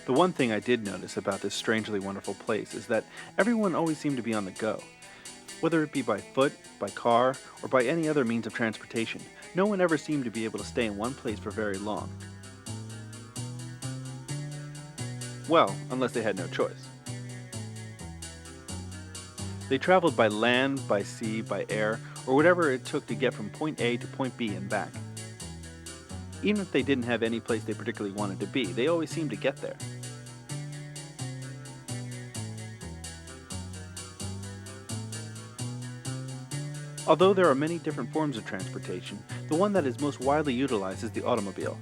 The one thing I did notice about this strangely wonderful place is that everyone always seemed to be on the go. Whether it be by foot, by car, or by any other means of transportation, no one ever seemed to be able to stay in one place for very long. Well, unless they had no choice. They traveled by land, by sea, by air, or whatever it took to get from point A to point B and back. Even if they didn't have any place they particularly wanted to be, they always seemed to get there. Although there are many different forms of transportation, the one that is most widely utilized is the automobile.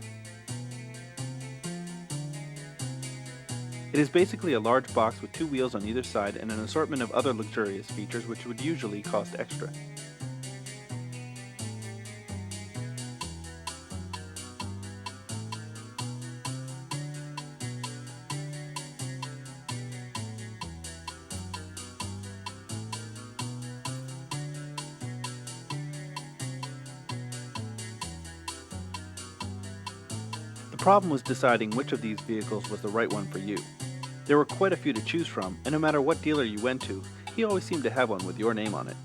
It is basically a large box with two wheels on either side and an assortment of other luxurious features which would usually cost extra. The problem was deciding which of these vehicles was the right one for you. There were quite a few to choose from, and no matter what dealer you went to, he always seemed to have one with your name on it.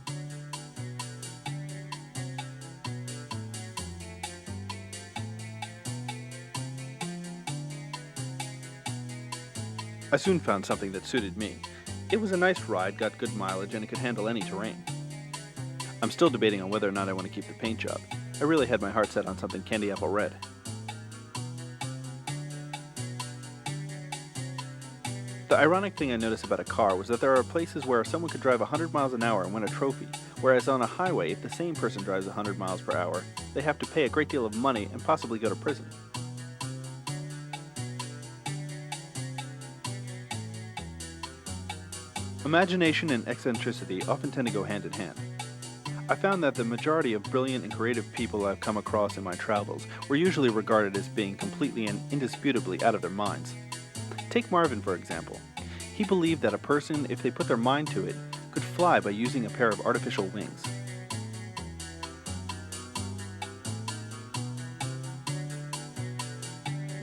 I soon found something that suited me. It was a nice ride, got good mileage, and it could handle any terrain. I'm still debating on whether or not I want to keep the paint job. I really had my heart set on something candy apple red. The ironic thing I noticed about a car was that there are places where someone could drive 100 miles an hour and win a trophy, whereas on a highway, if the same person drives 100 miles per hour, they have to pay a great deal of money and possibly go to prison. Imagination and eccentricity often tend to go hand in hand. I found that the majority of brilliant and creative people I've come across in my travels were usually regarded as being completely and indisputably out of their minds. Take Marvin, for example. He believed that a person, if they put their mind to it, could fly by using a pair of artificial wings.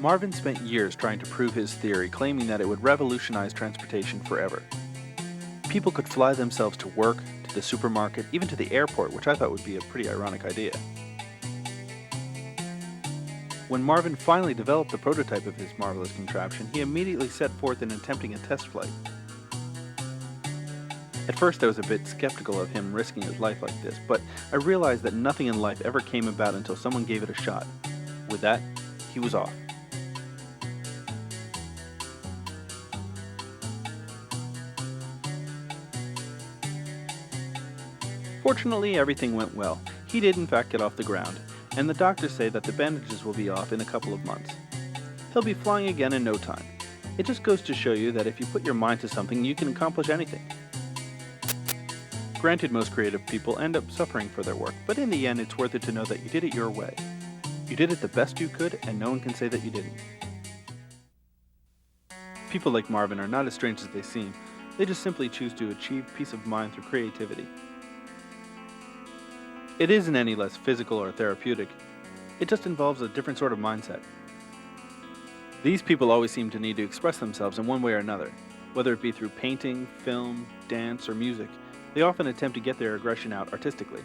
Marvin spent years trying to prove his theory, claiming that it would revolutionize transportation forever. People could fly themselves to work, to the supermarket, even to the airport, which I thought would be a pretty ironic idea. When Marvin finally developed the prototype of his marvelous contraption, he immediately set forth in attempting a test flight. At first I was a bit skeptical of him risking his life like this, but I realized that nothing in life ever came about until someone gave it a shot. With that, he was off. Fortunately, everything went well. He did in fact get off the ground, and the doctors say that the bandages will be off in a couple of months. He'll be flying again in no time. It just goes to show you that if you put your mind to something, you can accomplish anything. Granted, most creative people end up suffering for their work, but in the end, it's worth it to know that you did it your way. You did it the best you could, and no one can say that you didn't. People like Marvin are not as strange as they seem. They just simply choose to achieve peace of mind through creativity. It isn't any less physical or therapeutic. It just involves a different sort of mindset. These people always seem to need to express themselves in one way or another, whether it be through painting, film, dance, or music. They often attempt to get their aggression out artistically.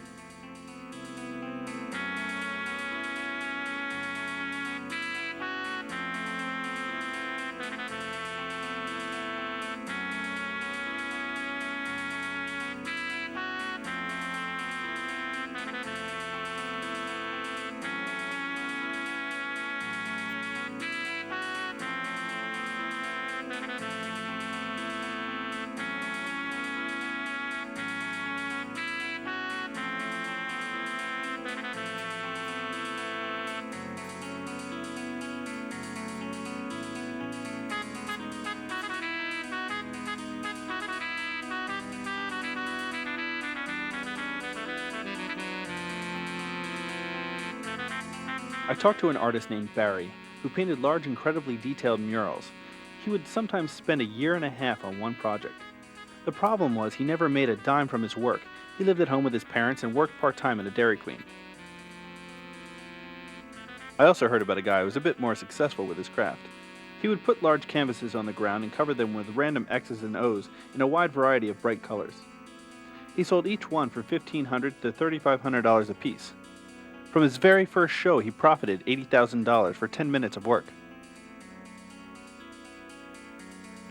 I talked to an artist named Barry, who painted large, incredibly detailed murals. He would sometimes spend a year and a half on one project. The problem was he never made a dime from his work. He lived at home with his parents and worked part-time at a Dairy Queen. I also heard about a guy who was a bit more successful with his craft. He would put large canvases on the ground and cover them with random X's and O's in a wide variety of bright colors. He sold each one for $1,500 to $3,500 apiece. From his very first show, he profited $80,000 for 10 minutes of work.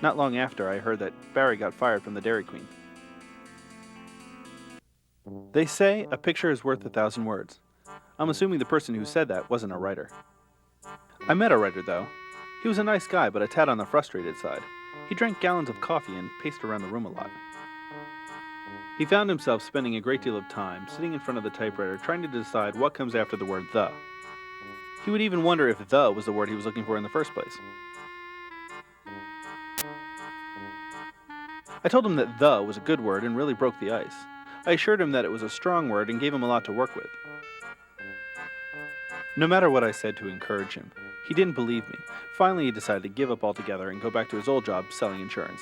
Not long after, I heard that Barry got fired from the Dairy Queen. They say a picture is worth 1,000 words. I'm assuming the person who said that wasn't a writer. I met a writer, though. He was a nice guy, but a tad on the frustrated side. He drank gallons of coffee and paced around the room a lot. He found himself spending a great deal of time sitting in front of the typewriter trying to decide what comes after the word the. He would even wonder if the was the word he was looking for in the first place. I told him that the was a good word and really broke the ice. I assured him that it was a strong word and gave him a lot to work with. No matter what I said to encourage him, he didn't believe me. Finally, he decided to give up altogether and go back to his old job selling insurance.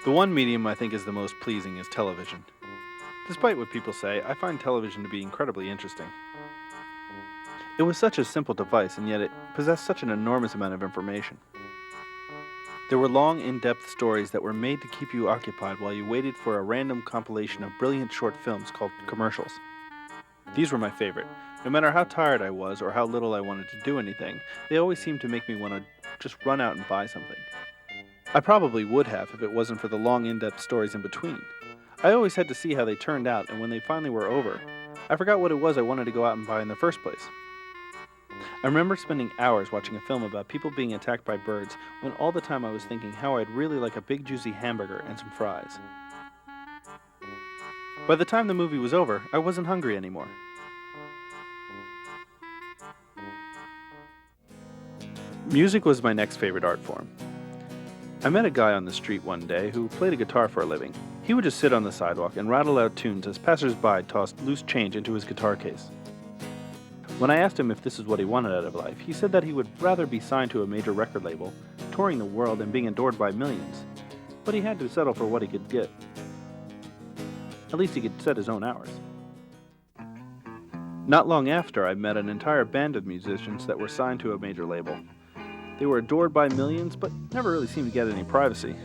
The one medium I think is the most pleasing is television. Despite what people say, I find television to be incredibly interesting. It was such a simple device, and yet it possessed such an enormous amount of information. There were long, in-depth stories that were made to keep you occupied while you waited for a random compilation of brilliant short films called commercials. These were my favorite. No matter how tired I was or how little I wanted to do anything, they always seemed to make me want to just run out and buy something. I probably would have if it wasn't for the long, in-depth stories in between. I always had to see how they turned out, and when they finally were over, I forgot what it was I wanted to go out and buy in the first place. I remember spending hours watching a film about people being attacked by birds when all the time I was thinking how I'd really like a big juicy hamburger and some fries. By the time the movie was over, I wasn't hungry anymore. Music was my next favorite art form. I met a guy on the street one day who played a guitar for a living. He would just sit on the sidewalk and rattle out tunes as passers-by tossed loose change into his guitar case. When I asked him if this is what he wanted out of life, he said that he would rather be signed to a major record label, touring the world and being adored by millions. But he had to settle for what he could get. At least he could set his own hours. Not long after, I met an entire band of musicians that were signed to a major label. They were adored by millions, but never really seemed to get any privacy.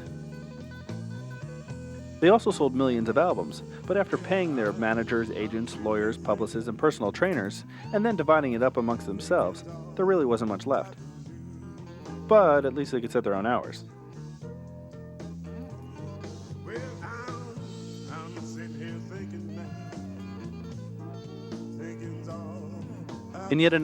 They also sold millions of albums, but after paying their managers, agents, lawyers, publicists, and personal trainers, and then dividing it up amongst themselves, there really wasn't much left. But at least they could set their own hours. And yet